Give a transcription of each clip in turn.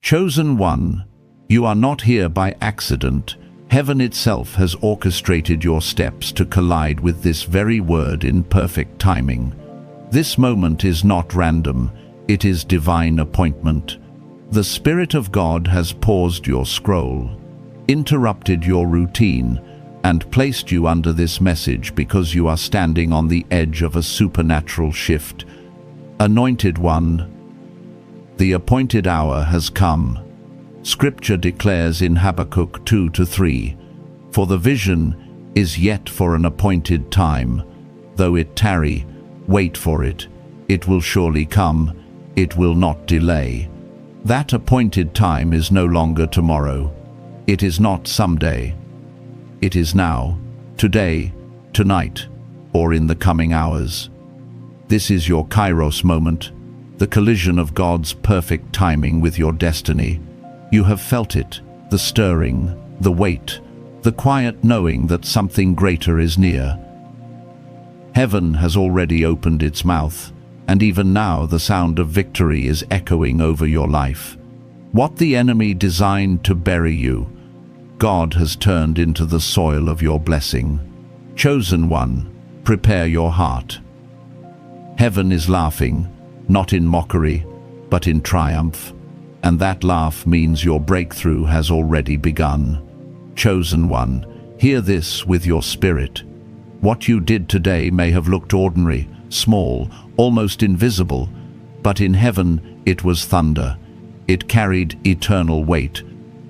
Chosen one, you are not here by accident. Heaven itself has orchestrated your steps to collide with this very word in perfect timing. This moment is not random, it is divine appointment. The Spirit of God has paused your scroll, interrupted your routine, and placed you under this message because you are standing on the edge of a supernatural shift. Anointed one, the appointed hour has come. Scripture declares in Habakkuk 2-3, "For the vision is yet for an appointed time. Though it tarry, wait for it. It will surely come, it will not delay." That appointed time is no longer tomorrow. It is not someday. It is now, today, tonight, or in the coming hours. This is your kairos moment, the collision of God's perfect timing with your destiny. You have felt it, the stirring, the weight, the quiet knowing that something greater is near. Heaven has already opened its mouth, and even now the sound of victory is echoing over your life. What the enemy designed to bury you, God has turned into the soil of your blessing. Chosen one, prepare your heart. Heaven is laughing, not in mockery, but in triumph. And that laugh means your breakthrough has already begun. Chosen one, hear this with your spirit. What you did today may have looked ordinary, small, almost invisible, but in heaven it was thunder. It carried eternal weight.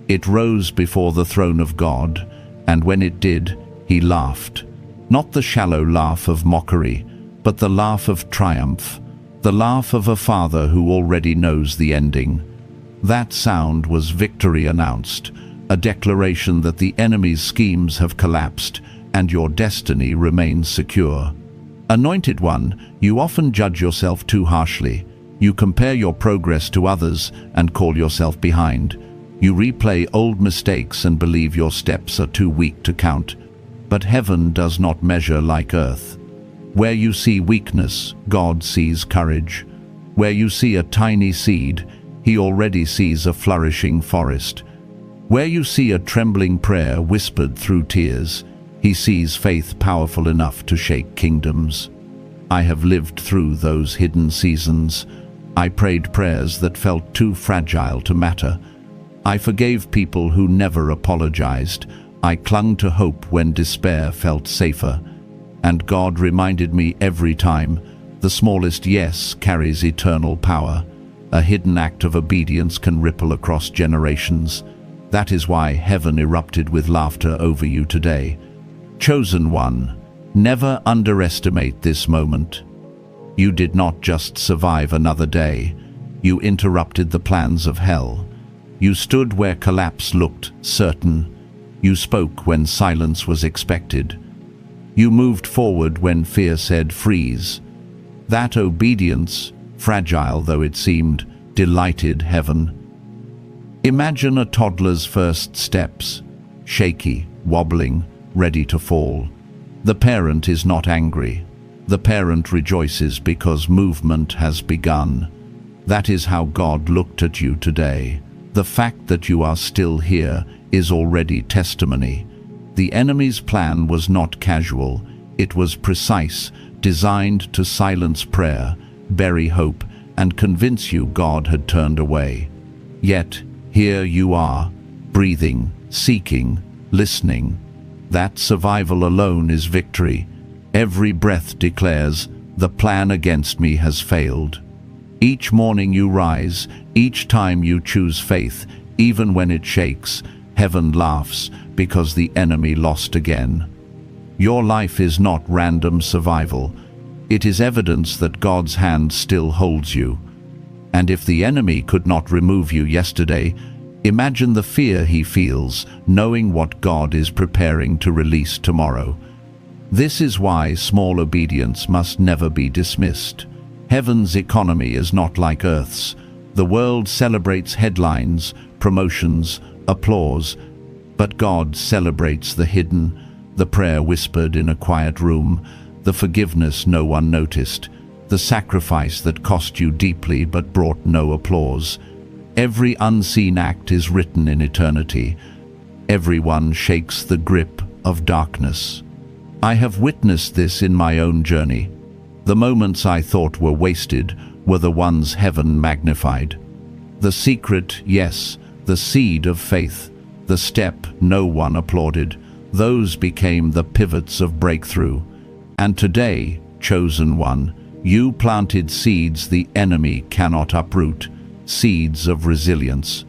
It rose before the throne of God, and when it did, he laughed. Not the shallow laugh of mockery, but the laugh of triumph, the laugh of a father who already knows the ending. That sound was victory announced, a declaration that the enemy's schemes have collapsed and your destiny remains secure. Anointed one, you often judge yourself too harshly. You compare your progress to others and call yourself behind. You replay old mistakes and believe your steps are too weak to count. But heaven does not measure like earth. Where you see weakness, God sees courage. Where you see a tiny seed, he already sees a flourishing forest. Where you see a trembling prayer whispered through tears, he sees faith powerful enough to shake kingdoms. I have lived through those hidden seasons. I prayed prayers that felt too fragile to matter. I forgave people who never apologized. I clung to hope when despair felt safer. And God reminded me every time, the smallest yes carries eternal power. A hidden act of obedience can ripple across generations. That is why heaven erupted with laughter over you today. Chosen one, never underestimate this moment. You did not just survive another day. You interrupted the plans of hell. You stood where collapse looked certain. You spoke when silence was expected. You moved forward when fear said freeze. That obedience, fragile though it seemed, delighted heaven. Imagine a toddler's first steps, shaky, wobbling, ready to fall. The parent is not angry. The parent rejoices because movement has begun. That is how God looked at you today. The fact that you are still here is already testimony. The enemy's plan was not casual. It was precise, designed to silence prayer, bury hope, and convince you God had turned away. Yet, here you are, breathing, seeking, listening. That survival alone is victory. Every breath declares, the plan against me has failed. Each morning you rise, each time you choose faith, even when it shakes, heaven laughs because the enemy lost again. Your life is not random survival. It is evidence that God's hand still holds you. And if the enemy could not remove you yesterday, imagine the fear he feels, knowing what God is preparing to release tomorrow. This is why small obedience must never be dismissed. Heaven's economy is not like Earth's. The world celebrates headlines, promotions, applause, but God celebrates the hidden, the prayer whispered in a quiet room, the forgiveness no one noticed, the sacrifice that cost you deeply but brought no applause. Every unseen act is written in eternity. Everyone shakes the grip of darkness. I have witnessed this in my own journey. The moments I thought were wasted were the ones heaven magnified. The secret, yes, the seed of faith, the step no one applauded, those became the pivots of breakthrough. And today, chosen one, you planted seeds the enemy cannot uproot, seeds of resilience,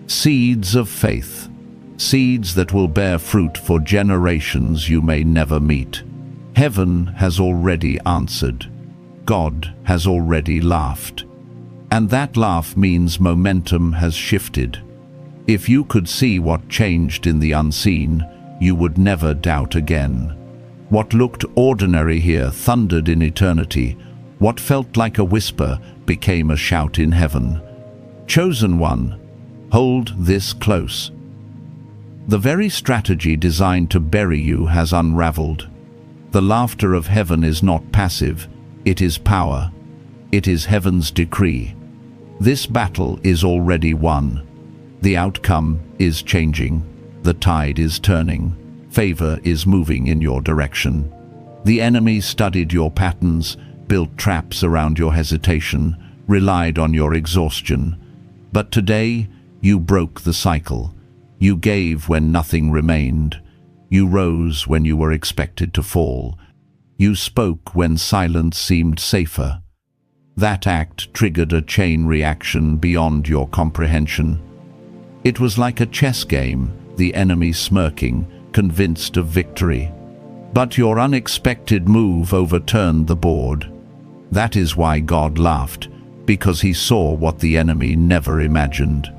seeds of faith, seeds that will bear fruit for generations you may never meet. Heaven has already answered. God has already laughed. And that laugh means momentum has shifted. If you could see what changed in the unseen, you would never doubt again. What looked ordinary here thundered in eternity. What felt like a whisper became a shout in heaven. Chosen one, hold this close. The very strategy designed to bury you has unraveled. The laughter of heaven is not passive, it is power. It is heaven's decree. This battle is already won. The outcome is changing. The tide is turning. Favor is moving in your direction. The enemy studied your patterns, built traps around your hesitation, relied on your exhaustion. But today, you broke the cycle. You gave when nothing remained. You rose when you were expected to fall. You spoke when silence seemed safer. That act triggered a chain reaction beyond your comprehension. It was like a chess game, the enemy smirking, convinced of victory. But your unexpected move overturned the board. That is why God laughed, because he saw what the enemy never imagined.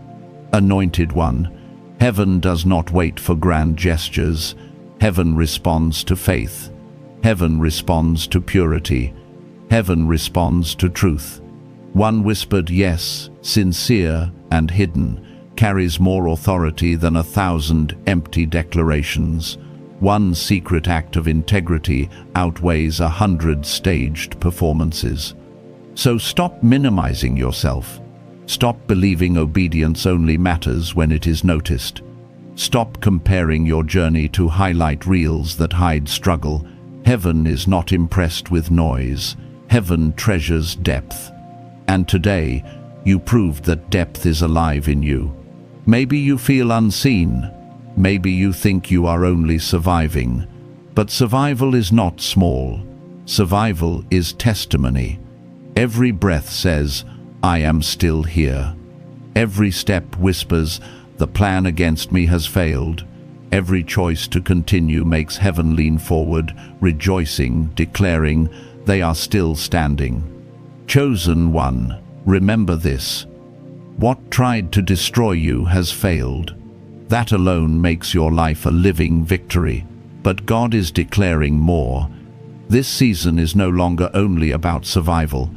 Anointed one, heaven does not wait for grand gestures. Heaven responds to faith. Heaven responds to purity. Heaven responds to truth. One whispered yes, sincere and hidden, carries more authority than 1,000 empty declarations. One secret act of integrity outweighs 100 staged performances. So stop minimizing yourself. Stop believing obedience only matters when it is noticed. Stop comparing your journey to highlight reels that hide struggle. Heaven is not impressed with noise. Heaven treasures depth. And today, you proved that depth is alive in you. Maybe you feel unseen. Maybe you think you are only surviving. But survival is not small. Survival is testimony. Every breath says, I am still here. Every step whispers, the plan against me has failed. Every choice to continue makes heaven lean forward, rejoicing, declaring, they are still standing. Chosen one, remember this. What tried to destroy you has failed. That alone makes your life a living victory. But God is declaring more. This season is no longer only about survival.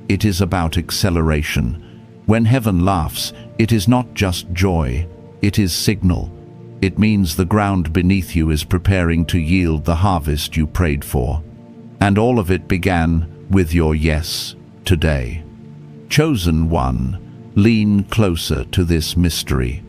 It is about acceleration. When heaven laughs, it is not just joy. It is signal. It means the ground beneath you is preparing to yield the harvest you prayed for. And all of it began with your yes today. Chosen one, lean closer to this mystery.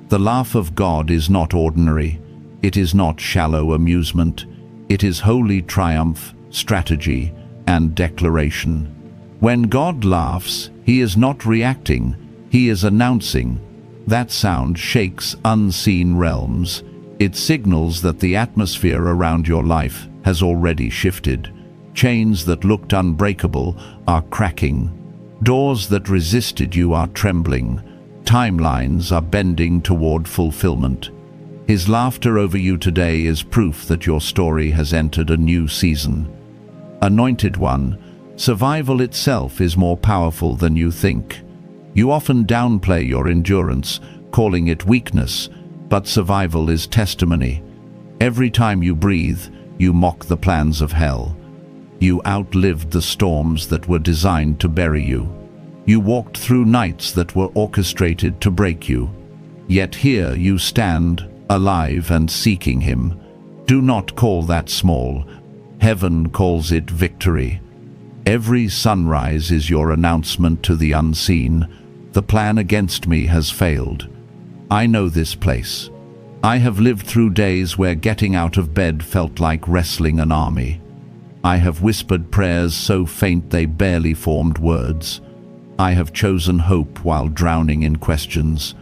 The laugh of God is not ordinary. It is not shallow amusement. It is holy triumph, strategy, and declaration. When God laughs, he is not reacting, he is announcing. That sound shakes unseen realms. It signals that the atmosphere around your life has already shifted. Chains that looked unbreakable are cracking. Doors that resisted you are trembling. Timelines are bending toward fulfillment. His laughter over you today is proof that your story has entered a new season. Anointed one, survival itself is more powerful than you think. You often downplay your endurance, calling it weakness, but survival is testimony. Every time you breathe, you mock the plans of hell. You outlived the storms that were designed to bury you. You walked through nights that were orchestrated to break you. Yet here you stand, alive and seeking him. Do not call that small. Heaven calls it victory. Every sunrise is your announcement to the unseen. The plan against me has failed. I know this place. I have lived through days where getting out of bed felt like wrestling an army. I have whispered prayers so faint they barely formed words. I have chosen hope while drowning in questions.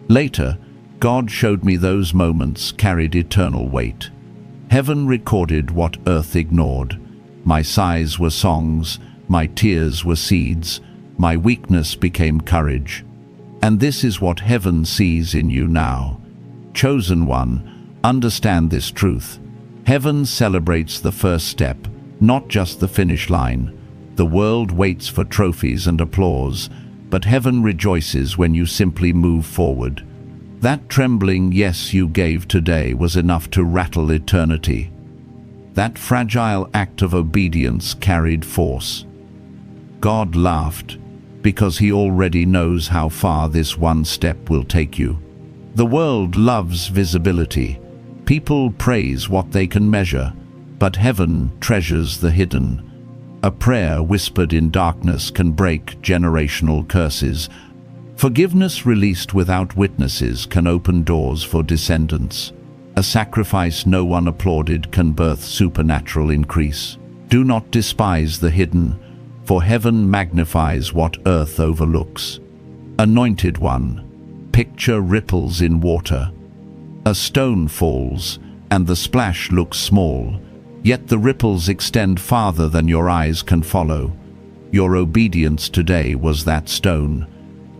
Later, God showed me those moments carried eternal weight. Heaven recorded what earth ignored. My sighs were songs, my tears were seeds, my weakness became courage. And this is what heaven sees in you now. Chosen one, understand this truth. Heaven celebrates the first step, not just the finish line. The world waits for trophies and applause, but heaven rejoices when you simply move forward. That trembling yes you gave today was enough to rattle eternity. That fragile act of obedience carried force. God laughed, because he already knows how far this one step will take you. The world loves visibility. People praise what they can measure, but heaven treasures the hidden. A prayer whispered in darkness can break generational curses. Forgiveness released without witnesses can open doors for descendants. A sacrifice no one applauded can birth supernatural increase. Do not despise the hidden, for heaven magnifies what earth overlooks. Anointed one, picture ripples in water. A stone falls, and the splash looks small, yet the ripples extend farther than your eyes can follow. Your obedience today was that stone.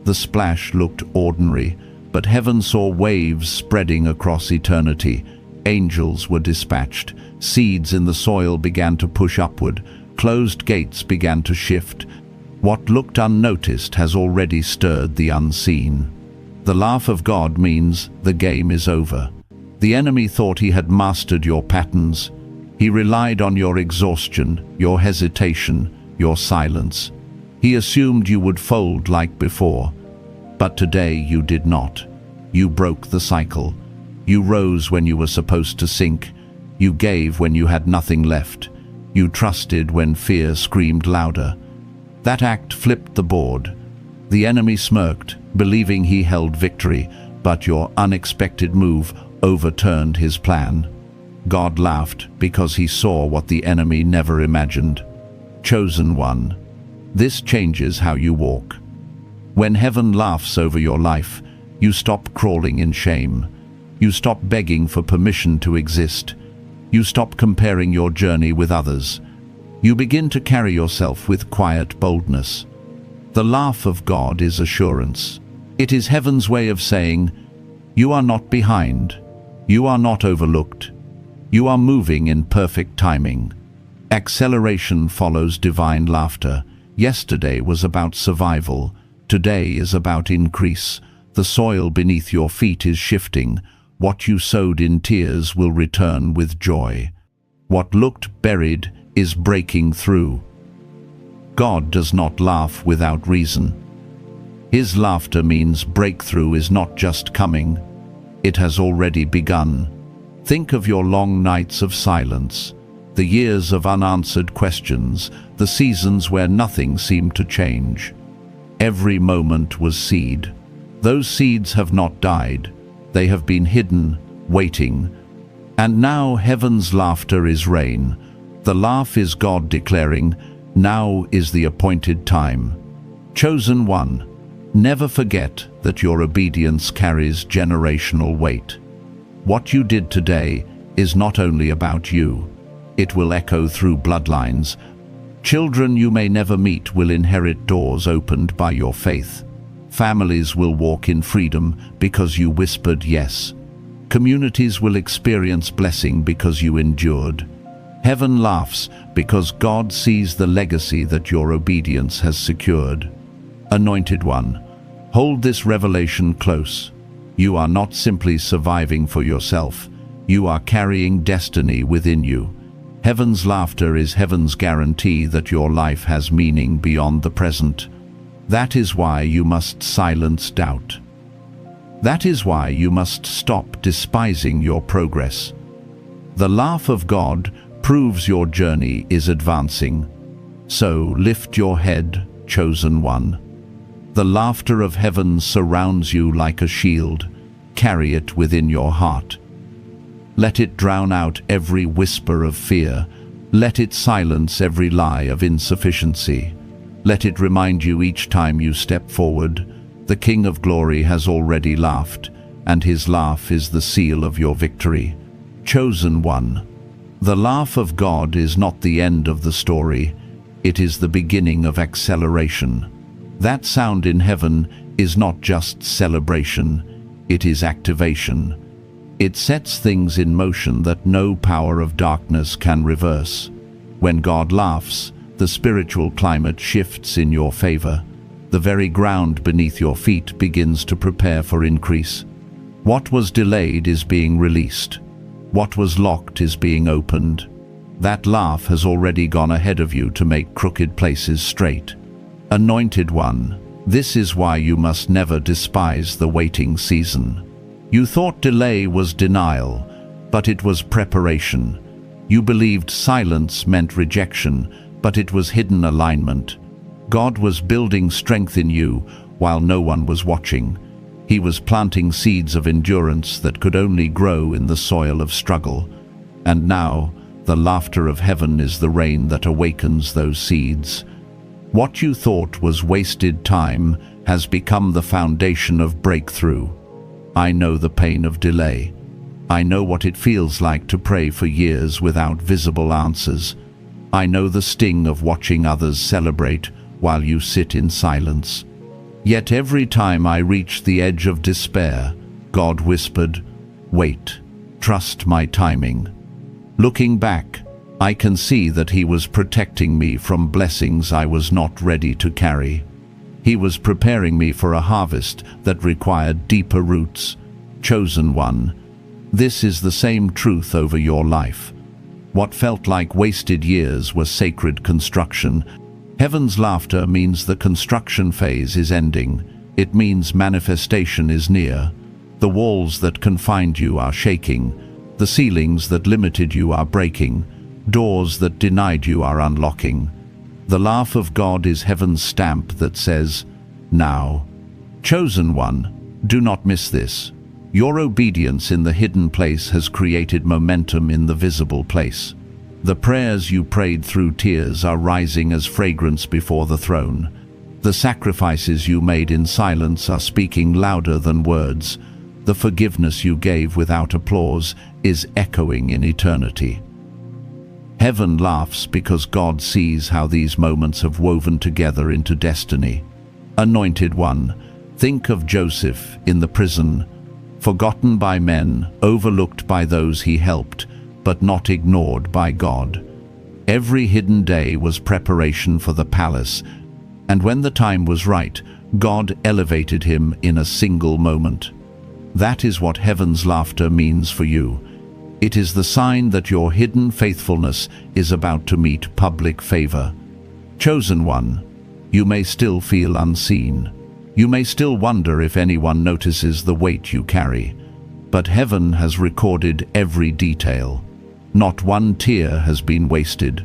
The splash looked ordinary, but heaven saw waves spreading across eternity. Angels were dispatched, seeds in the soil began to push upward, closed gates began to shift. What looked unnoticed has already stirred the unseen. The laugh of God means the game is over. The enemy thought he had mastered your patterns. He relied on your exhaustion, your hesitation, your silence. He assumed you would fold like before. But today you did not. You broke the cycle. You rose when you were supposed to sink. You gave when you had nothing left. You trusted when fear screamed louder. That act flipped the board. The enemy smirked, believing he held victory, but your unexpected move overturned his plan. God laughed because he saw what the enemy never imagined. Chosen one, this changes how you walk. When heaven laughs over your life, you stop crawling in shame. You stop begging for permission to exist. You stop comparing your journey with others. You begin to carry yourself with quiet boldness. The laugh of God is assurance. It is heaven's way of saying, you are not behind. You are not overlooked. You are moving in perfect timing. Acceleration follows divine laughter. Yesterday was about survival. Today is about increase. The soil beneath your feet is shifting. What you sowed in tears will return with joy. What looked buried is breaking through. God does not laugh without reason. His laughter means breakthrough is not just coming. It has already begun. Think of your long nights of silence, the years of unanswered questions, the seasons where nothing seemed to change. Every moment was seed. Those seeds have not died. They have been hidden, waiting. And now heaven's laughter is rain. The laugh is God declaring, now is the appointed time. Chosen one, never forget that your obedience carries generational weight. What you did today is not only about you. It will echo through bloodlines. Children you may never meet will inherit doors opened by your faith. Families will walk in freedom because you whispered yes. Communities will experience blessing because you endured. Heaven laughs because God sees the legacy that your obedience has secured. Anointed one, hold this revelation close. You are not simply surviving for yourself. You are carrying destiny within you. Heaven's laughter is heaven's guarantee that your life has meaning beyond the present. That is why you must silence doubt. That is why you must stop despising your progress. The laugh of God proves your journey is advancing. So lift your head, chosen one. The laughter of heaven surrounds you like a shield. Carry it within your heart. Let it drown out every whisper of fear. Let it silence every lie of insufficiency. Let it remind you each time you step forward, the King of Glory has already laughed, and his laugh is the seal of your victory. Chosen one. The laugh of God is not the end of the story, it is the beginning of acceleration. That sound in heaven is not just celebration, it is activation. It sets things in motion that no power of darkness can reverse. When God laughs, the spiritual climate shifts in your favor. The very ground beneath your feet begins to prepare for increase. What was delayed is being released. What was locked is being opened. That laugh has already gone ahead of you to make crooked places straight. Anointed one, this is why you must never despise the waiting season. You thought delay was denial, but it was preparation. You believed silence meant rejection, but it was hidden alignment. God was building strength in you while no one was watching. He was planting seeds of endurance that could only grow in the soil of struggle. And now, the laughter of heaven is the rain that awakens those seeds. What you thought was wasted time has become the foundation of breakthrough. I know the pain of delay. I know what it feels like to pray for years without visible answers. I know the sting of watching others celebrate while you sit in silence. Yet every time I reached the edge of despair, God whispered, "Wait, trust my timing." Looking back, I can see that He was protecting me from blessings I was not ready to carry. He was preparing me for a harvest that required deeper roots. Chosen one, this is the same truth over your life. What felt like wasted years was sacred construction. Heaven's laughter means the construction phase is ending. It means manifestation is near. The walls that confined you are shaking. The ceilings that limited you are breaking. Doors that denied you are unlocking. The laugh of God is heaven's stamp that says, "Now." Chosen one, do not miss this. Your obedience in the hidden place has created momentum in the visible place. The prayers you prayed through tears are rising as fragrance before the throne. The sacrifices you made in silence are speaking louder than words. The forgiveness you gave without applause is echoing in eternity. Heaven laughs because God sees how these moments have woven together into destiny. Anointed one, think of Joseph in the prison, forgotten by men, overlooked by those he helped, but not ignored by God. Every hidden day was preparation for the palace, and when the time was right, God elevated him in a single moment. That is what heaven's laughter means for you. It is the sign that your hidden faithfulness is about to meet public favor. Chosen one, you may still feel unseen. You may still wonder if anyone notices the weight you carry. But heaven has recorded every detail. Not one tear has been wasted.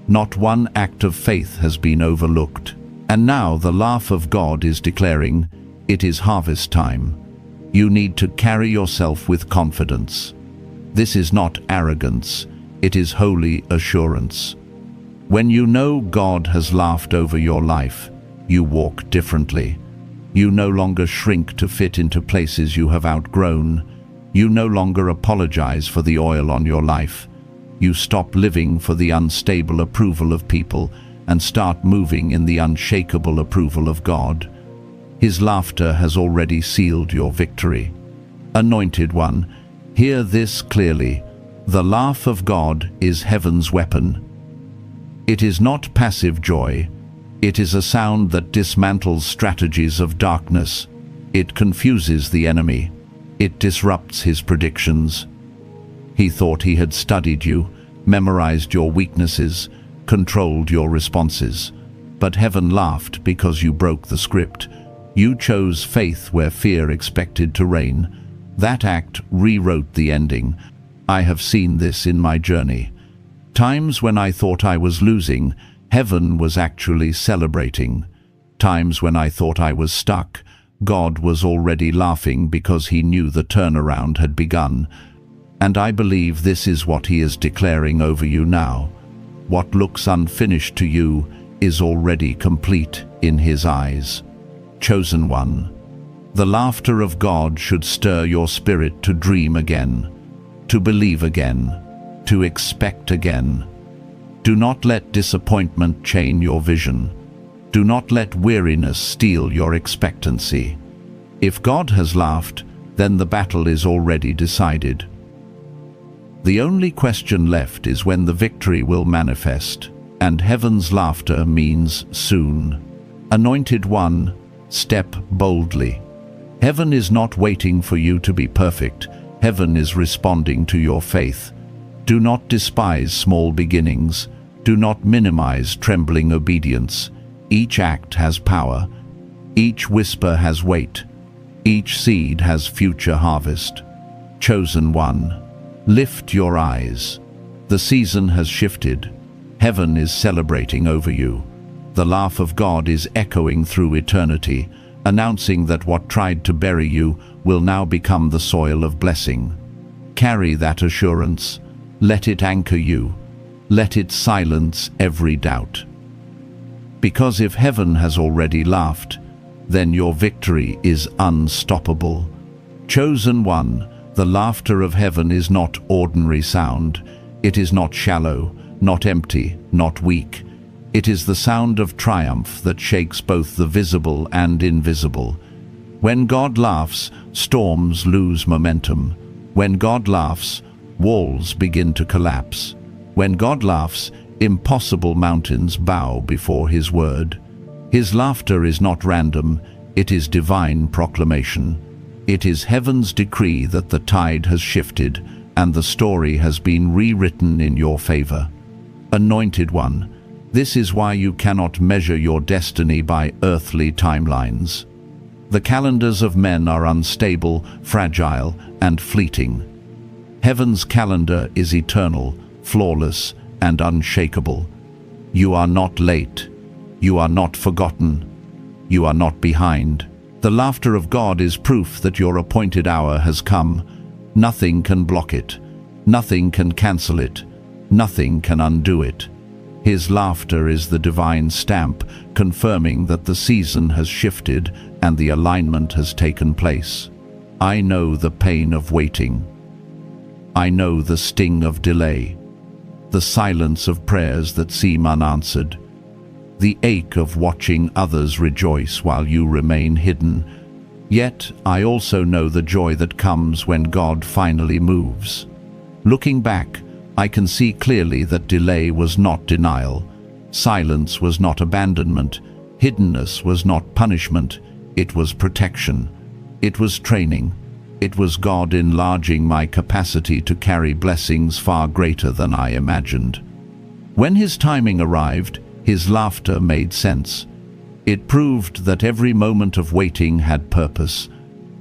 Not one act of faith has been overlooked. And now the laugh of God is declaring, it is harvest time. You need to carry yourself with confidence. This is not arrogance, it is holy assurance. When you know God has laughed over your life, you walk differently. You no longer shrink to fit into places you have outgrown. You no longer apologize for the oil on your life. You stop living for the unstable approval of people and start moving in the unshakable approval of God. His laughter has already sealed your victory. Anointed one, hear this clearly. The laugh of God is heaven's weapon. It is not passive joy. It is a sound that dismantles strategies of darkness. It confuses the enemy. It disrupts his predictions. He thought he had studied you, memorized your weaknesses, controlled your responses. But heaven laughed because you broke the script. You chose faith where fear expected to reign. That act rewrote the ending. I have seen this in my journey. Times when I thought I was losing, heaven was actually celebrating. Times when I thought I was stuck, God was already laughing because he knew the turnaround had begun. And I believe this is what he is declaring over you now. What looks unfinished to you is already complete in his eyes. Chosen one, the laughter of God should stir your spirit to dream again, to believe again, to expect again. Do not let disappointment chain your vision. Do not let weariness steal your expectancy. If God has laughed, then the battle is already decided. The only question left is when the victory will manifest, and heaven's laughter means soon. Anointed one, step boldly. Heaven is not waiting for you to be perfect. Heaven is responding to your faith. Do not despise small beginnings. Do not minimize trembling obedience. Each act has power. Each whisper has weight. Each seed has future harvest. Chosen one, lift your eyes. The season has shifted. Heaven is celebrating over you. The laugh of God is echoing through eternity, announcing that what tried to bury you will now become the soil of blessing. Carry that assurance. Let it anchor you. Let it silence every doubt. Because if heaven has already laughed, then your victory is unstoppable. Chosen one, the laughter of heaven is not ordinary sound. It is not shallow, not empty, not weak. It is the sound of triumph that shakes both the visible and invisible. When God laughs, storms lose momentum. When God laughs, walls begin to collapse. When God laughs, impossible mountains bow before his word. His laughter is not random, it is divine proclamation. It is heaven's decree that the tide has shifted and the story has been rewritten in your favor. Anointed one, this is why you cannot measure your destiny by earthly timelines. The calendars of men are unstable, fragile, and fleeting. Heaven's calendar is eternal, flawless, and unshakable. You are not late. You are not forgotten. You are not behind. The laughter of God is proof that your appointed hour has come. Nothing can block it. Nothing can cancel it. Nothing can undo it. His laughter is the divine stamp, confirming that the season has shifted and the alignment has taken place. I know the pain of waiting. I know the sting of delay, the silence of prayers that seem unanswered, the ache of watching others rejoice while you remain hidden. Yet I also know the joy that comes when God finally moves. Looking back, I can see clearly that delay was not denial, silence was not abandonment, hiddenness was not punishment, it was protection, it was training, it was God enlarging my capacity to carry blessings far greater than I imagined. When his timing arrived, his laughter made sense. It proved that every moment of waiting had purpose.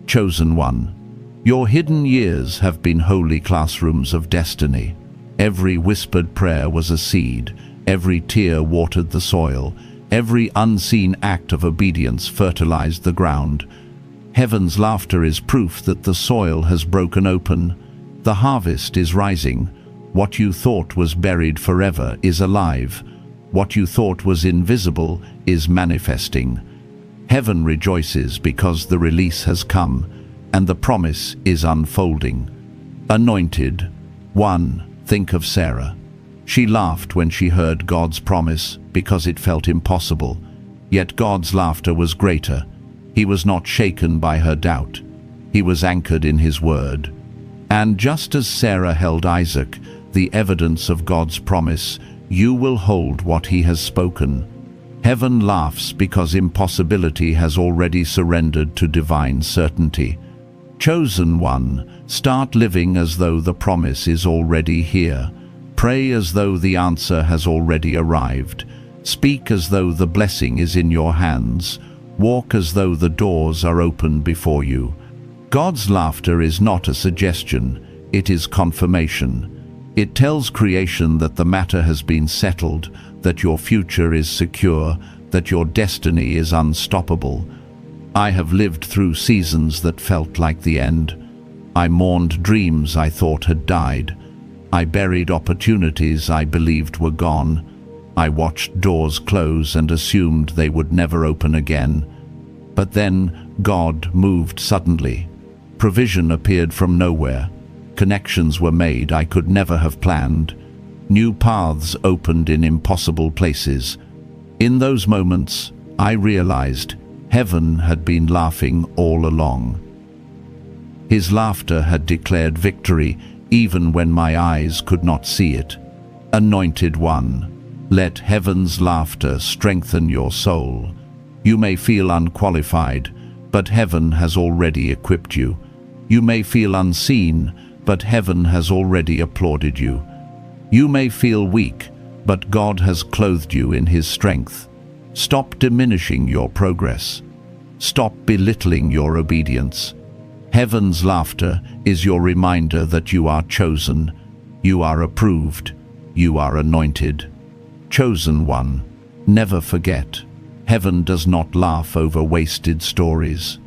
Chosen one, your hidden years have been holy classrooms of destiny. Every whispered prayer was a seed, every tear watered the soil, every unseen act of obedience fertilized the ground. Heaven's laughter is proof that the soil has broken open. The harvest is rising. What you thought was buried forever is alive. What you thought was invisible is manifesting. Heaven rejoices because the release has come, and the promise is unfolding. Anointed one, think of Sarah. She laughed when she heard God's promise because it felt impossible. Yet God's laughter was greater. He was not shaken by her doubt. He was anchored in his word. And just as Sarah held Isaac, the evidence of God's promise, you will hold what he has spoken. Heaven laughs because impossibility has already surrendered to divine certainty. Chosen one, start living as though the promise is already here. Pray as though the answer has already arrived. Speak as though the blessing is in your hands. Walk as though the doors are open before you. God's laughter is not a suggestion, it is confirmation. It tells creation that the matter has been settled, that your future is secure, that your destiny is unstoppable. I have lived through seasons that felt like the end. I mourned dreams I thought had died. I buried opportunities I believed were gone. I watched doors close and assumed they would never open again. But then God moved suddenly. Provision appeared from nowhere. Connections were made I could never have planned. New paths opened in impossible places. In those moments, I realized heaven had been laughing all along. His laughter had declared victory even when my eyes could not see it. Anointed One, let heaven's laughter strengthen your soul. You may feel unqualified, but heaven has already equipped you. You may feel unseen, but heaven has already applauded you. You may feel weak, but God has clothed you in His strength. Stop diminishing your progress. Stop belittling your obedience. Heaven's laughter is your reminder that you are chosen, you are approved, you are anointed. Chosen one, never forget, heaven does not laugh over wasted stories.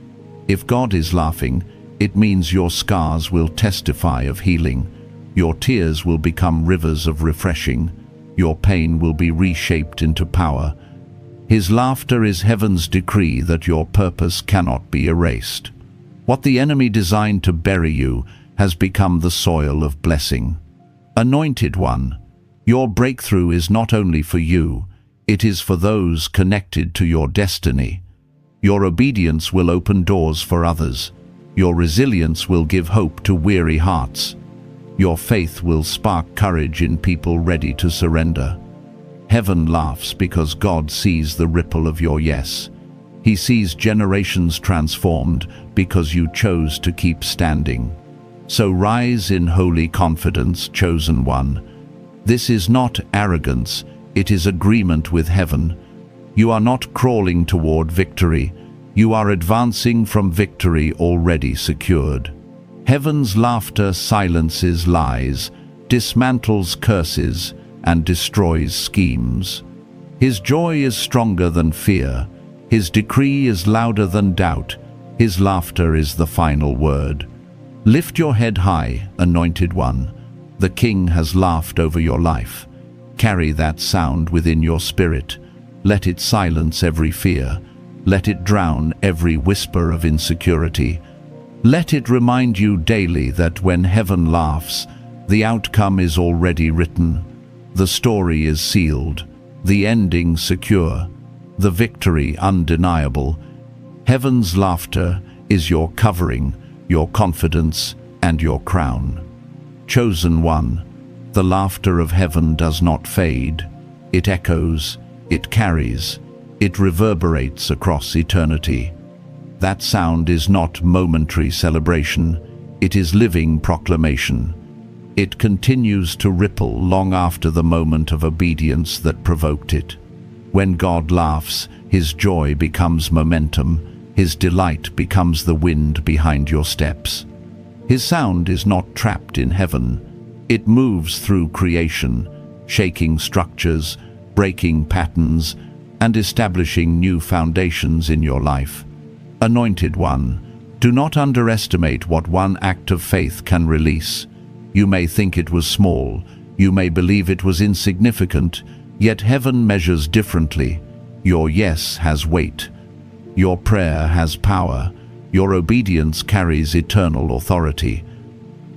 If God is laughing, it means your scars will testify of healing. Your tears will become rivers of refreshing. Your pain will be reshaped into power. His laughter is heaven's decree that your purpose cannot be erased. What the enemy designed to bury you has become the soil of blessing. Anointed One, your breakthrough is not only for you, it is for those connected to your destiny. Your obedience will open doors for others. Your resilience will give hope to weary hearts. Your faith will spark courage in people ready to surrender. Heaven laughs because God sees the ripple of your yes. He sees generations transformed because you chose to keep standing. So rise in holy confidence, chosen one. This is not arrogance, it is agreement with heaven. You are not crawling toward victory. You are advancing from victory already secured. Heaven's laughter silences lies, dismantles curses, and destroys schemes. His joy is stronger than fear. His decree is louder than doubt. His laughter is the final word. Lift your head high, anointed one. The King has laughed over your life. Carry that sound within your spirit. Let it silence every fear. Let it drown every whisper of insecurity. Let it remind you daily that when heaven laughs, the outcome is already written. The story is sealed, the ending secure, the victory undeniable. Heaven's laughter is your covering, your confidence, and your crown. Chosen one, the laughter of heaven does not fade. It echoes, it carries, it reverberates across eternity. That sound is not momentary celebration, it is living proclamation. It continues to ripple long after the moment of obedience that provoked it. When God laughs, His joy becomes momentum, His delight becomes the wind behind your steps. His sound is not trapped in heaven. It moves through creation, shaking structures, breaking patterns, and establishing new foundations in your life. Anointed one, do not underestimate what one act of faith can release. You may think it was small, you may believe it was insignificant, yet heaven measures differently. Your yes has weight. Your prayer has power. Your obedience carries eternal authority.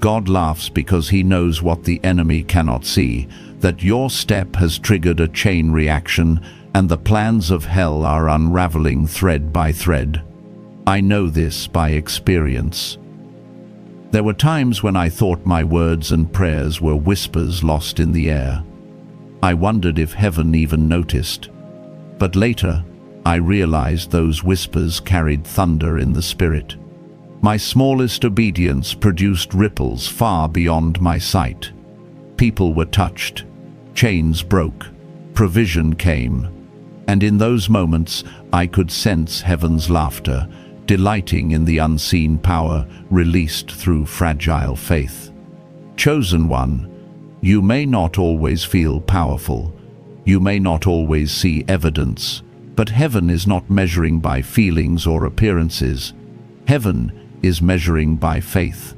God laughs because He knows what the enemy cannot see, that your step has triggered a chain reaction and the plans of hell are unraveling thread by thread. I know this by experience. There were times when I thought my words and prayers were whispers lost in the air. I wondered if heaven even noticed. But later, I realized those whispers carried thunder in the spirit. My smallest obedience produced ripples far beyond my sight. People were touched, chains broke, provision came, and in those moments I could sense heaven's laughter, delighting in the unseen power released through fragile faith. Chosen one, you may not always feel powerful, you may not always see evidence, But heaven is not measuring by feelings or appearances. Heaven is measuring by faith.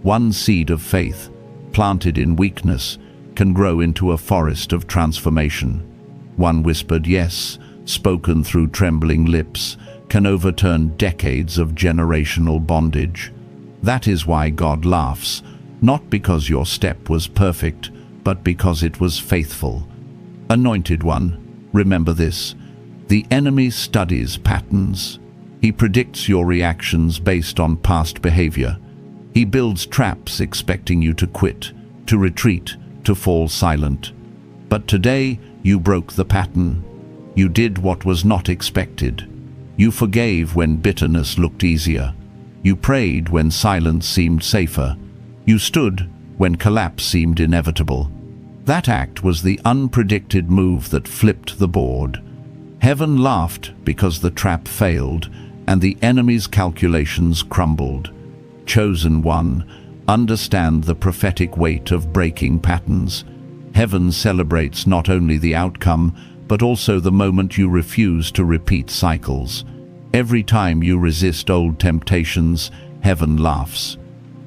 One seed of faith, planted in weakness, can grow into a forest of transformation. One whispered yes, spoken through trembling lips, can overturn decades of generational bondage. That is why God laughs, not because your step was perfect, but because it was faithful. Anointed one, remember this: the enemy studies patterns. He predicts your reactions based on past behavior. He builds traps expecting you to quit, to retreat, to fall silent. But today you broke the pattern. You did what was not expected. You forgave when bitterness looked easier. You prayed when silence seemed safer. You stood when collapse seemed inevitable. That act was the unpredicted move that flipped the board. Heaven laughed because the trap failed and the enemy's calculations crumbled. Chosen one, understand the prophetic weight of breaking patterns. Heaven celebrates not only the outcome, but also the moment you refuse to repeat cycles. Every time you resist old temptations, heaven laughs.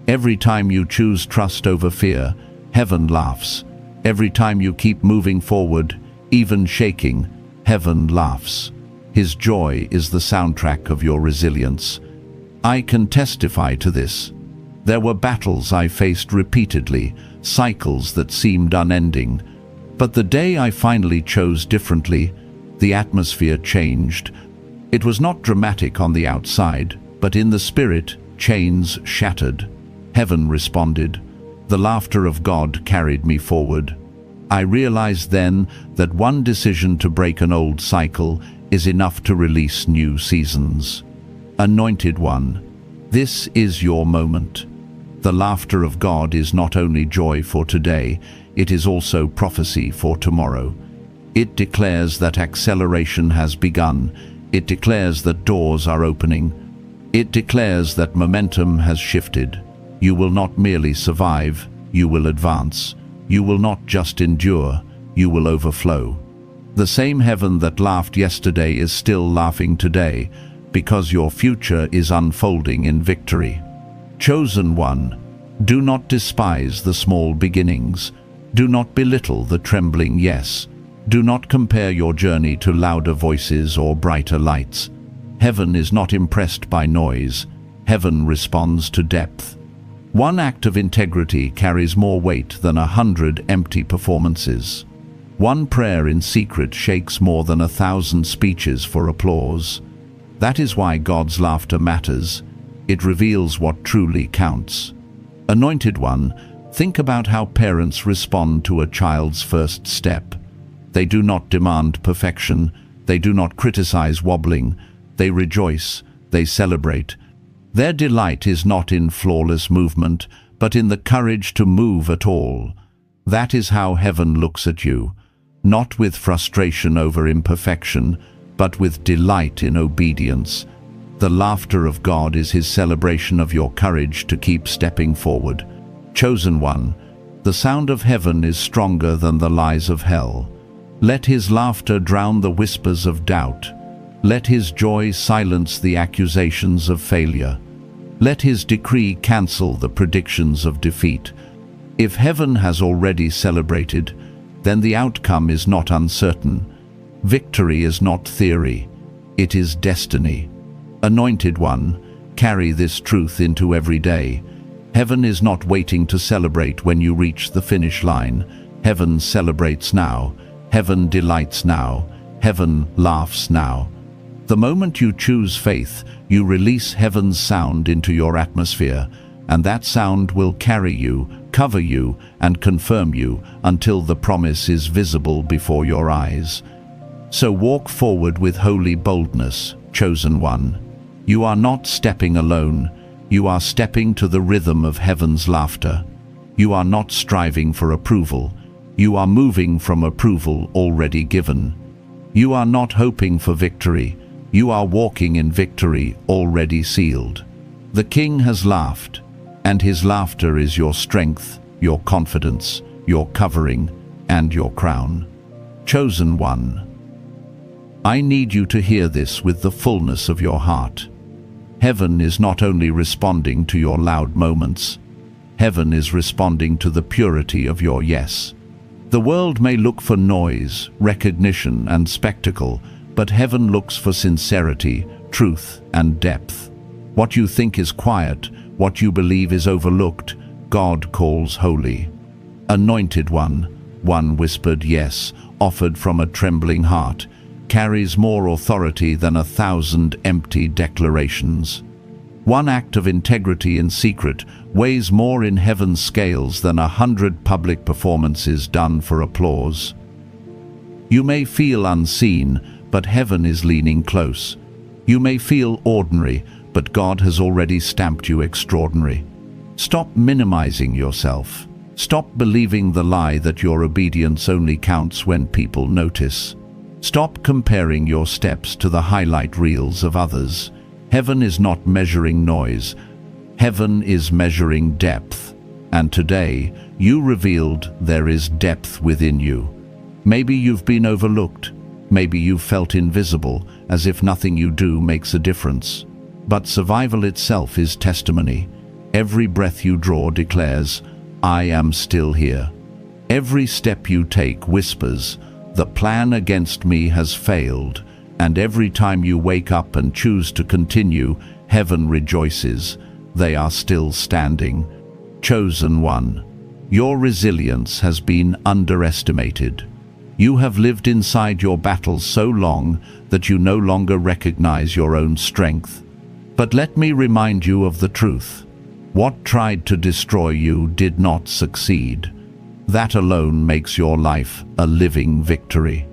Every time you choose trust over fear, heaven laughs. Every time you keep moving forward, even shaking, heaven laughs. His joy is the soundtrack of your resilience. I can testify to this. There were battles I faced repeatedly, cycles that seemed unending. But the day I finally chose differently, the atmosphere changed. It was not dramatic on the outside, but in the spirit, chains shattered. Heaven responded. The laughter of God carried me forward. I realized then that one decision to break an old cycle is enough to release new seasons. Anointed one, this is your moment. The laughter of God is not only joy for today, it is also prophecy for tomorrow. It declares that acceleration has begun. It declares that doors are opening. It declares that momentum has shifted. You will not merely survive, you will advance. You will not just endure, you will overflow. The same heaven that laughed yesterday is still laughing today, because your future is unfolding in victory. Chosen one, do not despise the small beginnings. Do not belittle the trembling yes. Do not compare your journey to louder voices or brighter lights. Heaven is not impressed by noise. Heaven responds to depth. One act of integrity carries more weight than 100 empty performances. One prayer in secret shakes more than 1,000 speeches for applause. That is why God's laughter matters. It reveals what truly counts. Anointed one, think about how parents respond to a child's first step. They do not demand perfection. They do not criticize wobbling. They rejoice. They celebrate. Their delight is not in flawless movement, but in the courage to move at all. That is how heaven looks at you, not with frustration over imperfection, but with delight in obedience. The laughter of God is his celebration of your courage to keep stepping forward. Chosen one, the sound of heaven is stronger than the lies of hell. Let his laughter drown the whispers of doubt. Let his joy silence the accusations of failure. Let his decree cancel the predictions of defeat. If heaven has already celebrated, then the outcome is not uncertain. Victory is not theory, it is destiny. Anointed one, carry this truth into every day. Heaven is not waiting to celebrate when you reach the finish line. Heaven celebrates now. Heaven delights now. Heaven laughs now. The moment you choose faith, you release heaven's sound into your atmosphere, and that sound will carry you, cover you, and confirm you until the promise is visible before your eyes. So walk forward with holy boldness, chosen one. You are not stepping alone. You are stepping to the rhythm of heaven's laughter. You are not striving for approval. You are moving from approval already given. You are not hoping for victory. You are walking in victory already sealed. The King has laughed, and his laughter is your strength, your confidence, your covering, and your crown. Chosen one. I need you to hear this with the fullness of your heart. Heaven is not only responding to your loud moments. Heaven is responding to the purity of your yes. The world may look for noise, recognition, and spectacle, but heaven looks for sincerity, truth, and depth. What you think is quiet, what you believe is overlooked, God calls holy. Anointed one whispered yes, offered from a trembling heart, carries more authority than 1,000 empty declarations. One act of integrity in secret weighs more in heaven's scales than 100 public performances done for applause. You may feel unseen, but heaven is leaning close. You may feel ordinary, but God has already stamped you extraordinary. Stop minimizing yourself. Stop believing the lie that your obedience only counts when people notice. Stop comparing your steps to the highlight reels of others. Heaven is not measuring noise. Heaven is measuring depth. And today, you revealed there is depth within you. Maybe you've been overlooked. Maybe you've felt invisible, as if nothing you do makes a difference. But survival itself is testimony. Every breath you draw declares, I am still here. Every step you take whispers, the plan against me has failed. And every time you wake up and choose to continue, heaven rejoices. They are still standing. Chosen one, your resilience has been underestimated. You have lived inside your battles so long that you no longer recognize your own strength. But let me remind you of the truth. What tried to destroy you did not succeed. That alone makes your life a living victory.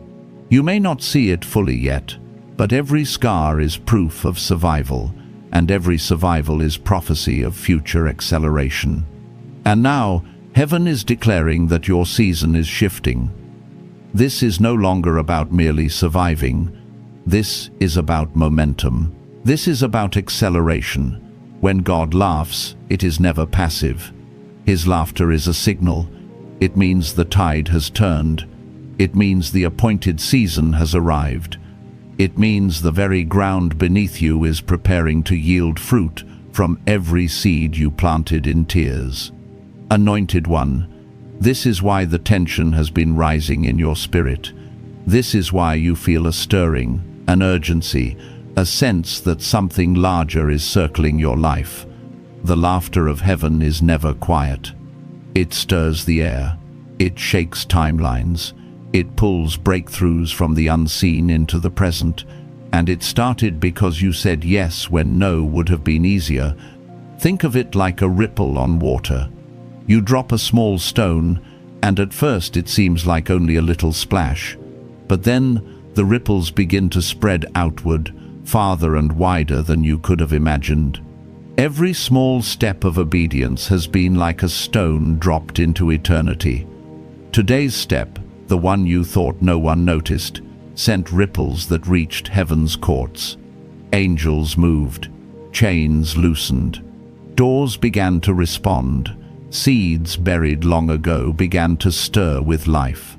You may not see it fully yet, but every scar is proof of survival, and every survival is prophecy of future acceleration. And now, heaven is declaring that your season is shifting. This is no longer about merely surviving. This is about momentum. This is about acceleration. When God laughs, it is never passive. His laughter is a signal. It means the tide has turned. It means the appointed season has arrived. It means the very ground beneath you is preparing to yield fruit from every seed you planted in tears. Anointed one, this is why the tension has been rising in your spirit. This is why you feel a stirring, an urgency, a sense that something larger is circling your life. The laughter of heaven is never quiet. It stirs the air. It shakes timelines. It pulls breakthroughs from the unseen into the present. And it started because you said yes when no would have been easier. Think of it like a ripple on water. You drop a small stone, and at first it seems like only a little splash. But then the ripples begin to spread outward, farther and wider than you could have imagined. Every small step of obedience has been like a stone dropped into eternity. Today's step, the one you thought no one noticed, sent ripples that reached heaven's courts. Angels moved, chains loosened, doors began to respond, seeds buried long ago began to stir with life.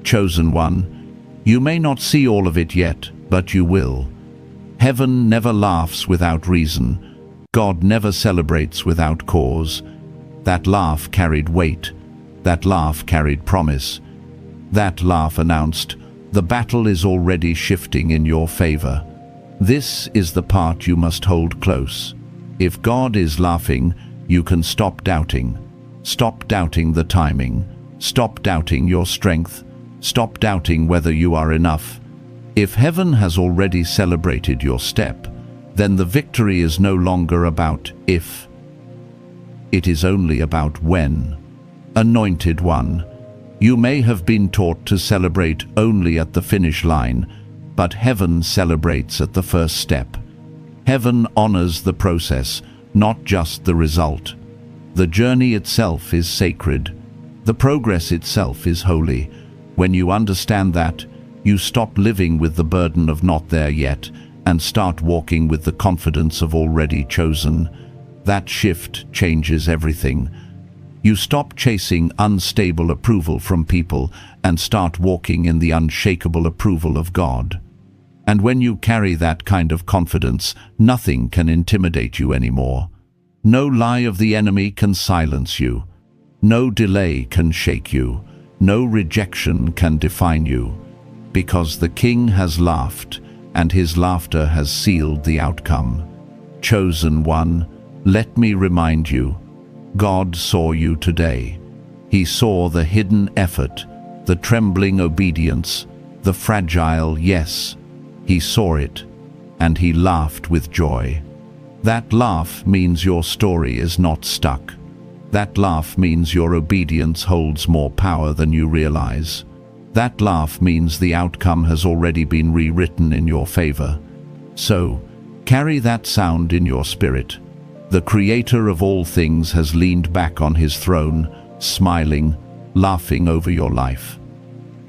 Chosen one, you may not see all of it yet, but you will. Heaven never laughs without reason. God never celebrates without cause. That laugh carried weight. That laugh carried promise. That laugh announced, the battle is already shifting in your favor. This is the part you must hold close. If God is laughing, you can stop doubting. Stop doubting the timing. Stop doubting your strength. Stop doubting whether you are enough. If heaven has already celebrated your step, then the victory is no longer about if. It is only about when. Anointed one, you may have been taught to celebrate only at the finish line, but heaven celebrates at the first step. Heaven honors the process, not just the result. The journey itself is sacred. The progress itself is holy. When you understand that, you stop living with the burden of not there yet and start walking with the confidence of already chosen. That shift changes everything. You stop chasing unstable approval from people and start walking in the unshakable approval of God. And when you carry that kind of confidence, nothing can intimidate you anymore. No lie of the enemy can silence you. No delay can shake you. No rejection can define you. Because the King has laughed, and his laughter has sealed the outcome. Chosen one, let me remind you, God saw you today. He saw the hidden effort, the trembling obedience, the fragile yes. He saw it, and he laughed with joy. That laugh means your story is not stuck. That laugh means your obedience holds more power than you realize. That laugh means the outcome has already been rewritten in your favor. So, carry that sound in your spirit. The Creator of all things has leaned back on his throne, smiling, laughing over your life.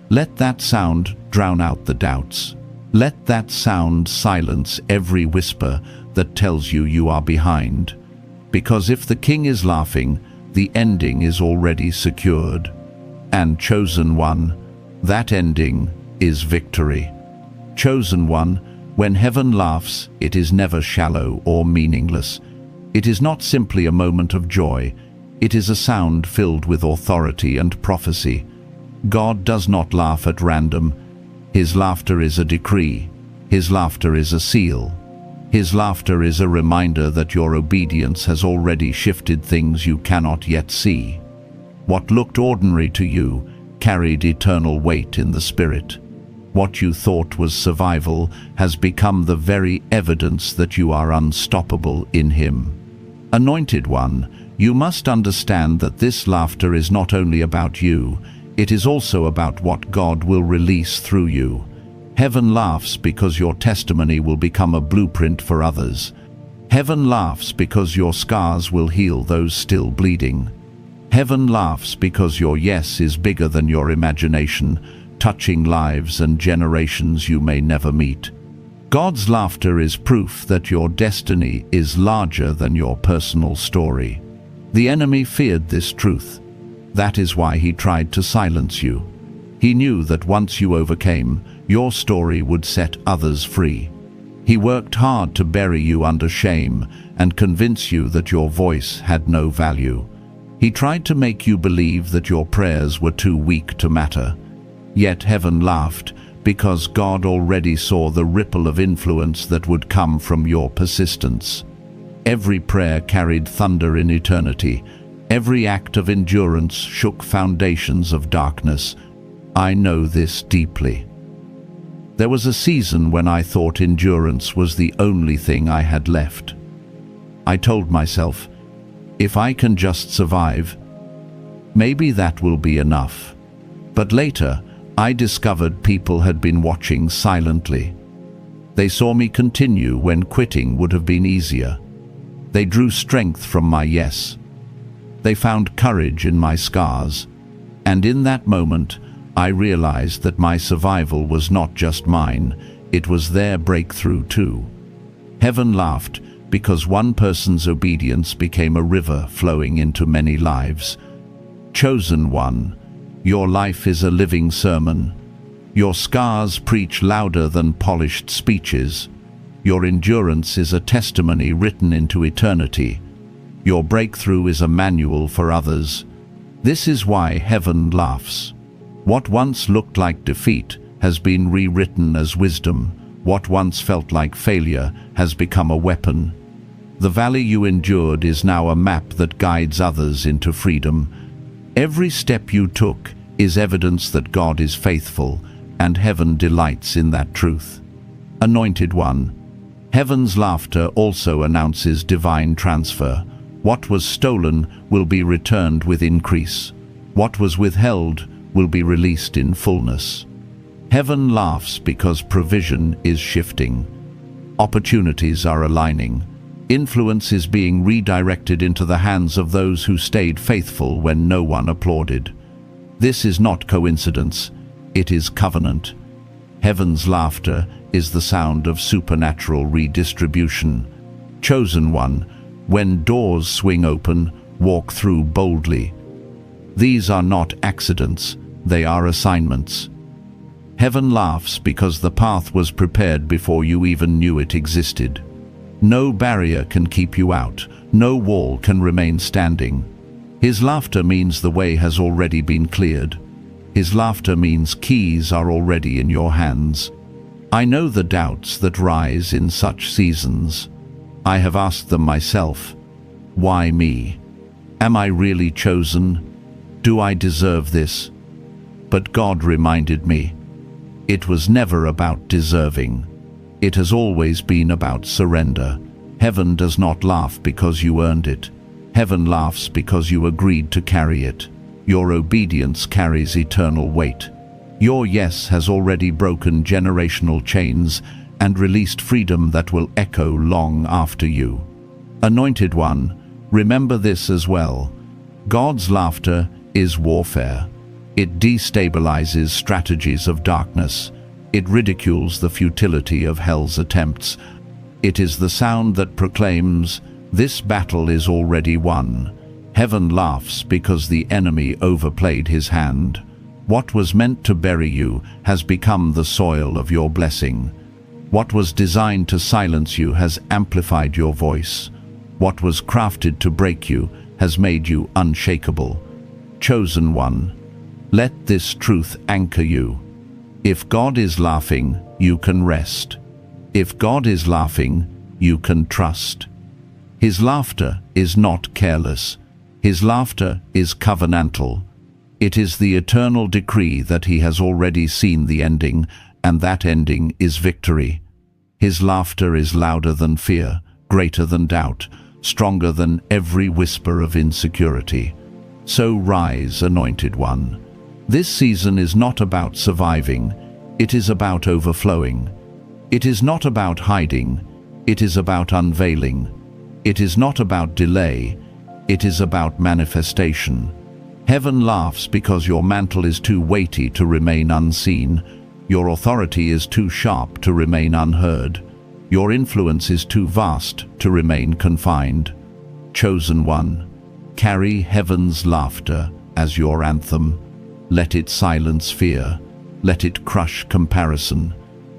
Let that sound drown out the doubts. Let that sound silence every whisper that tells you you are behind. Because if the King is laughing, the ending is already secured. And chosen one, that ending is victory. Chosen one, when heaven laughs, it is never shallow or meaningless. It is not simply a moment of joy. It is a sound filled with authority and prophecy. God does not laugh at random. His laughter is a decree. His laughter is a seal. His laughter is a reminder that your obedience has already shifted things you cannot yet see. What looked ordinary to you carried eternal weight in the spirit. What you thought was survival has become the very evidence that you are unstoppable in him. Anointed one, you must understand that this laughter is not only about you, it is also about what God will release through you. Heaven laughs because your testimony will become a blueprint for others. Heaven laughs because your scars will heal those still bleeding. Heaven laughs because your yes is bigger than your imagination, touching lives and generations you may never meet. God's laughter is proof that your destiny is larger than your personal story. The enemy feared this truth. That is why he tried to silence you. He knew that once you overcame, your story would set others free. He worked hard to bury you under shame and convince you that your voice had no value. He tried to make you believe that your prayers were too weak to matter. Yet heaven laughed because God already saw the ripple of influence that would come from your persistence. Every prayer carried thunder in eternity. Every act of endurance shook foundations of darkness. I know this deeply. There was a season when I thought endurance was the only thing I had left. I told myself, if I can just survive, maybe that will be enough. But later, I discovered people had been watching silently. They saw me continue when quitting would have been easier. They drew strength from my yes. They found courage in my scars. And in that moment, I realized that my survival was not just mine, it was their breakthrough too. Heaven laughed because one person's obedience became a river flowing into many lives. Chosen one, your life is a living sermon. Your scars preach louder than polished speeches. Your endurance is a testimony written into eternity. Your breakthrough is a manual for others. This is why heaven laughs. What once looked like defeat has been rewritten as wisdom. What once felt like failure has become a weapon. The valley you endured is now a map that guides others into freedom. Every step you took is evidence that God is faithful, and heaven delights in that truth. Anointed one, heaven's laughter also announces divine transfer. What was stolen will be returned with increase. What was withheld will be released in fullness. Heaven laughs because provision is shifting. Opportunities are aligning. Influence is being redirected into the hands of those who stayed faithful when no one applauded. This is not coincidence, it is covenant. Heaven's laughter is the sound of supernatural redistribution. Chosen one, when doors swing open, walk through boldly. These are not accidents, they are assignments. Heaven laughs because the path was prepared before you even knew it existed. No barrier can keep you out. No wall can remain standing. His laughter means the way has already been cleared. His laughter means keys are already in your hands. I know the doubts that rise in such seasons. I have asked them myself. Why me? Am I really chosen? Do I deserve this? But God reminded me, it was never about deserving. It has always been about surrender. Heaven does not laugh because you earned it. Heaven laughs because you agreed to carry it. Your obedience carries eternal weight. Your yes has already broken generational chains and released freedom that will echo long after you. Anointed one, remember this as well. God's laughter is warfare. It destabilizes strategies of darkness. It ridicules the futility of hell's attempts. It is the sound that proclaims, this battle is already won. Heaven laughs because the enemy overplayed his hand. What was meant to bury you has become the soil of your blessing. What was designed to silence you has amplified your voice. What was crafted to break you has made you unshakable. Chosen one, let this truth anchor you. If God is laughing, you can rest. If God is laughing, you can trust. His laughter is not careless. His laughter is covenantal. It is the eternal decree that he has already seen the ending, and that ending is victory. His laughter is louder than fear, greater than doubt, stronger than every whisper of insecurity. So rise, anointed one. This season is not about surviving, it is about overflowing. It is not about hiding, it is about unveiling. It is not about delay, it is about manifestation. Heaven laughs because your mantle is too weighty to remain unseen. Your authority is too sharp to remain unheard. Your influence is too vast to remain confined. Chosen one, carry heaven's laughter as your anthem. Let it silence fear. Let it crush comparison.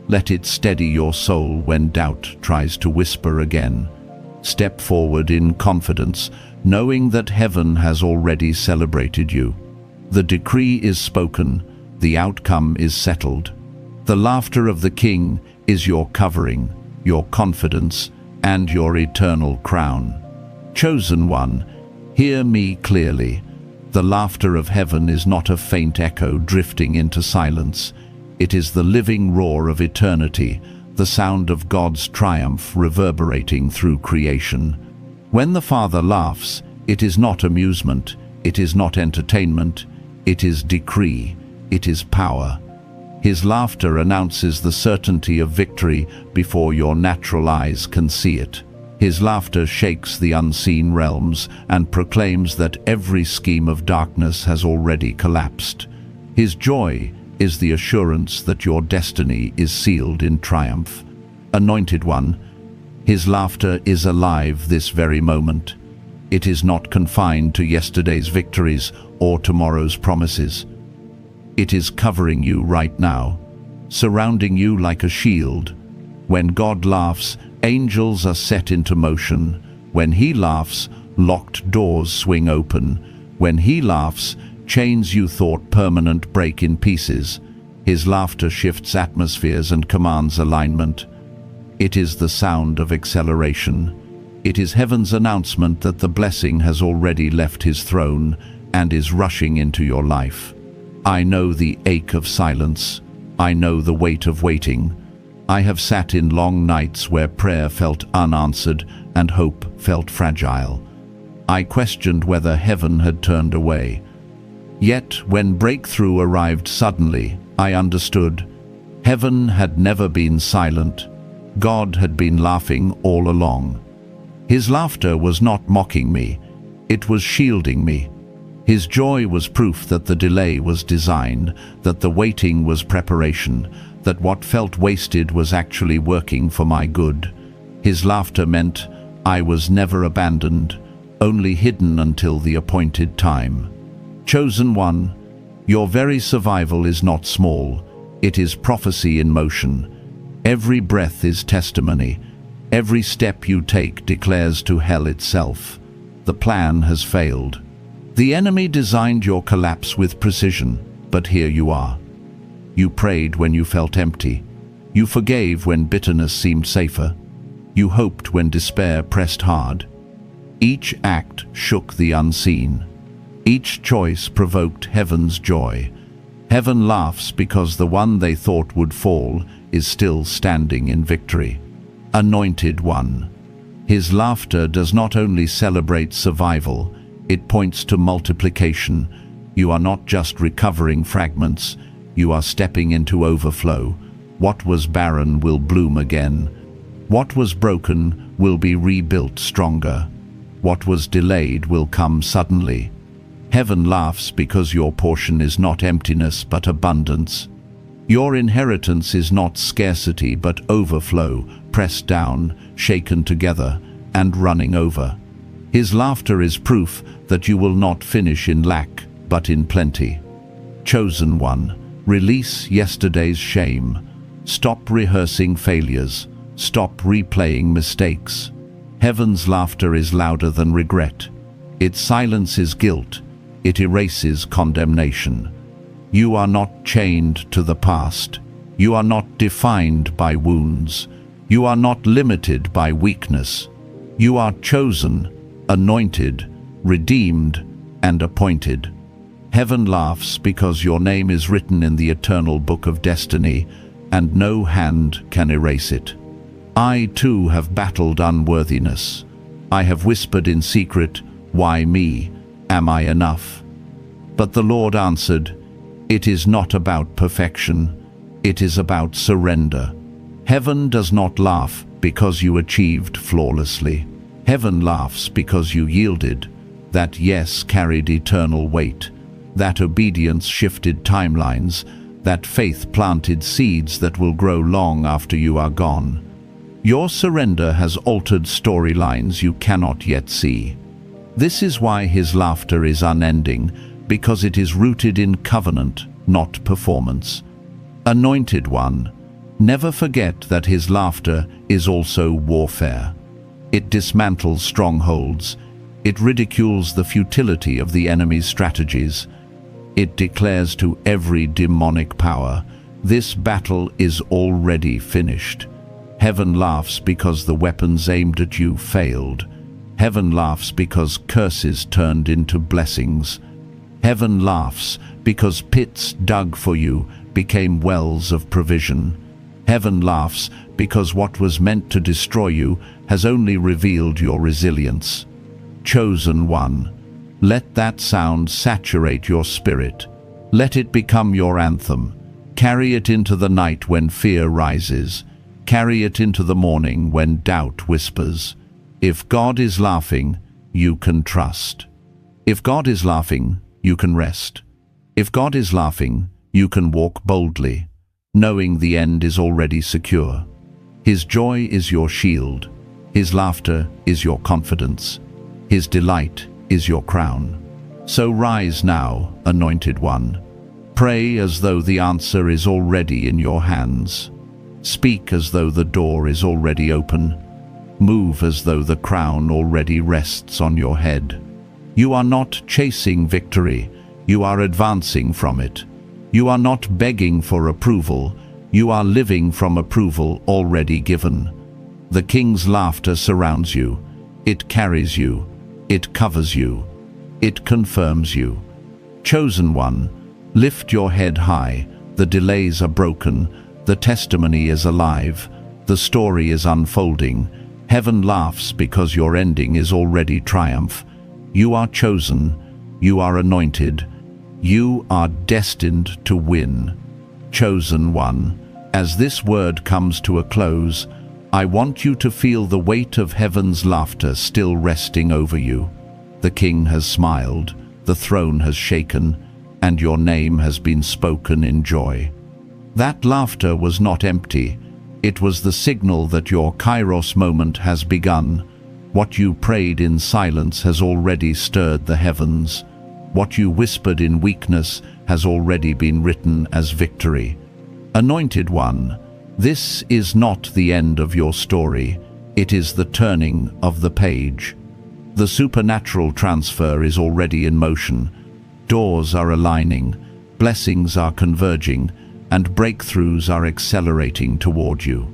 Let it steady your soul when doubt tries to whisper again. Step forward in confidence, knowing that heaven has already celebrated you. The decree is spoken, the outcome is settled. The laughter of the King is your covering, your confidence, and your eternal crown. Chosen one, hear me clearly. The laughter of heaven is not a faint echo drifting into silence. It is the living roar of eternity, the sound of God's triumph reverberating through creation. When the Father laughs, it is not amusement, it is not entertainment, it is decree, it is power. His laughter announces the certainty of victory before your natural eyes can see it. His laughter shakes the unseen realms and proclaims that every scheme of darkness has already collapsed. His joy is the assurance that your destiny is sealed in triumph. Anointed one, his laughter is alive this very moment. It is not confined to yesterday's victories or tomorrow's promises. It is covering you right now, surrounding you like a shield. When God laughs, angels are set into motion. When he laughs, locked doors swing open. When he laughs, chains you thought permanent break in pieces. His laughter shifts atmospheres and commands alignment. It is the sound of acceleration. It is heaven's announcement that the blessing has already left his throne and is rushing into your life. I know the ache of silence. I know the weight of waiting. I have sat in long nights where prayer felt unanswered and hope felt fragile. I questioned whether heaven had turned away. Yet, when breakthrough arrived suddenly, I understood. Heaven had never been silent. God had been laughing all along. His laughter was not mocking me. It was shielding me. His joy was proof that the delay was design, that the waiting was preparation, that what felt wasted was actually working for my good. His laughter meant I was never abandoned, only hidden until the appointed time. Chosen one, your very survival is not small. It is prophecy in motion. Every breath is testimony. Every step you take declares to hell itself. The plan has failed. The enemy designed your collapse with precision, but here you are. You prayed when you felt empty. You forgave when bitterness seemed safer. You hoped when despair pressed hard. Each act shook the unseen. Each choice provoked heaven's joy. Heaven laughs because the one they thought would fall is still standing in victory. Anointed one. His laughter does not only celebrate survival, it points to multiplication. You are not just recovering fragments, you are stepping into overflow. What was barren will bloom again. What was broken will be rebuilt stronger. What was delayed will come suddenly. Heaven laughs because your portion is not emptiness but abundance. Your inheritance is not scarcity but overflow, pressed down, shaken together, and running over. His laughter is proof that you will not finish in lack, but in plenty. Chosen one, release yesterday's shame. Stop rehearsing failures. Stop replaying mistakes. Heaven's laughter is louder than regret. It silences guilt. It erases condemnation. You are not chained to the past. You are not defined by wounds. You are not limited by weakness. You are chosen, anointed, redeemed, and appointed. Heaven laughs because your name is written in the eternal book of destiny, and no hand can erase it. I too have battled unworthiness. I have whispered in secret, "Why me? Am I enough?" But the Lord answered, "It is not about perfection. It is about surrender." Heaven does not laugh because you achieved flawlessly. Heaven laughs because you yielded. That yes carried eternal weight. That obedience shifted timelines. That faith planted seeds that will grow long after you are gone. Your surrender has altered storylines you cannot yet see. This is why his laughter is unending, because it is rooted in covenant, not performance. Anointed one, never forget that his laughter is also warfare. It dismantles strongholds. It ridicules the futility of the enemy's strategies. It declares to every demonic power, "This battle is already finished." Heaven laughs because the weapons aimed at you failed. Heaven laughs because curses turned into blessings. Heaven laughs because pits dug for you became wells of provision. Heaven laughs because what was meant to destroy you has only revealed your resilience. Chosen one, let that sound saturate your spirit. Let it become your anthem. Carry it into the night when fear rises. Carry it into the morning when doubt whispers. If God is laughing, you can trust. If God is laughing, you can rest. If God is laughing, you can walk boldly, knowing the end is already secure. His joy is your shield. His laughter is your confidence. His delight is your crown. So rise now, anointed one. Pray as though the answer is already in your hands. Speak as though the door is already open. Move as though the crown already rests on your head. You are not chasing victory, you are advancing from it. You are not begging for approval, you are living from approval already given. The King's laughter surrounds you. It carries you. It covers you. It confirms you. Chosen one, lift your head high. The delays are broken. The testimony is alive. The story is unfolding. Heaven laughs because your ending is already triumph. You are chosen. You are anointed. You are destined to win. Chosen one, as this word comes to a close, I want you to feel the weight of heaven's laughter still resting over you. The King has smiled, the throne has shaken, and your name has been spoken in joy. That laughter was not empty. It was the signal that your kairos moment has begun. What you prayed in silence has already stirred the heavens. What you whispered in weakness has already been written as victory. Anointed One, this is not the end of your story, it is the turning of the page. The supernatural transfer is already in motion. Doors are aligning, blessings are converging, and breakthroughs are accelerating toward you.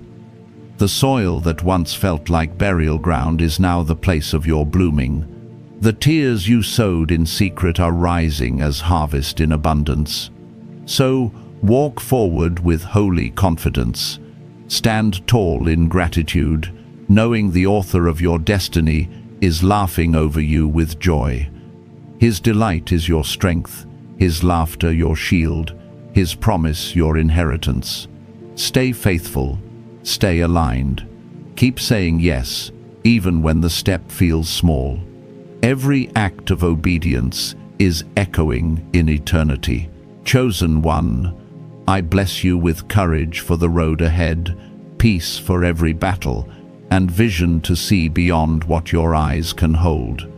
The soil that once felt like burial ground is now the place of your blooming. The tears you sowed in secret are rising as harvest in abundance. So, walk forward with holy confidence. Stand tall in gratitude, knowing the author of your destiny is laughing over you with joy. His delight is your strength, His laughter your shield, His promise your inheritance. Stay faithful, stay aligned. Keep saying yes, even when the step feels small. Every act of obedience is echoing in eternity. Chosen One, I bless you with courage for the road ahead, peace for every battle, and vision to see beyond what your eyes can hold.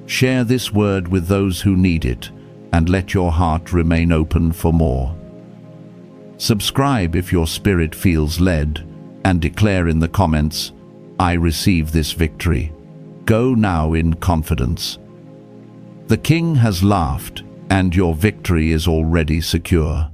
Share this word with those who need it, and let your heart remain open for more. Subscribe if your spirit feels led, and declare in the comments, I receive this victory. Go now in confidence. The King has laughed, and your victory is already secure.